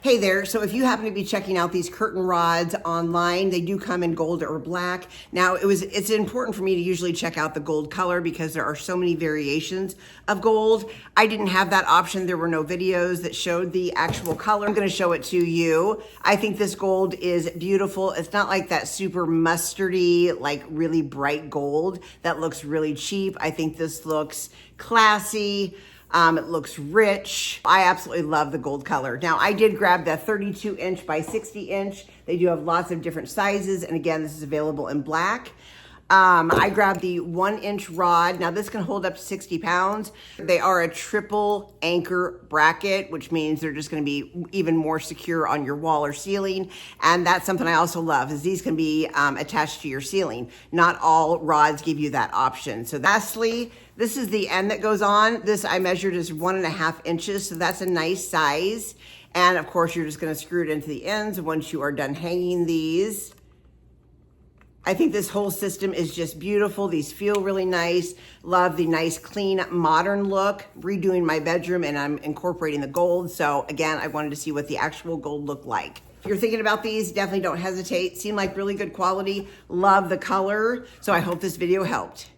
Hey there, so if you happen to be checking out these curtain rods online, they do come in gold or black. Now it's important for me to usually check out the gold color because there are so many variations of gold. I didn't have that option. There were no videos that showed the actual color. I'm gonna show it to you. I think this gold is beautiful. It's not like that super mustardy, like really bright gold that looks really cheap. I think this looks classy. It looks rich. I absolutely love the gold color. Now I did grab the 32 inch by 60 inch. They do have lots of different sizes. And again, this is available in black. I grabbed the 1 inch rod. Now this can hold up to 60 pounds. They are a triple anchor bracket, which means they're just gonna be even more secure on your wall or ceiling. And that's something I also love, is these can be attached to your ceiling. Not all rods give you that option. So lastly, this is the end that goes on. This I measured is 1.5 inches, so that's a nice size. And of course, you're just gonna screw it into the ends once you are done hanging these. I think this whole system is just beautiful. These feel really nice. Love the nice, clean, modern look. Redoing my bedroom and I'm incorporating the gold. So again, I wanted to see what the actual gold looked like. If you're thinking about these, definitely don't hesitate. Seem like really good quality. Love the color. So I hope this video helped.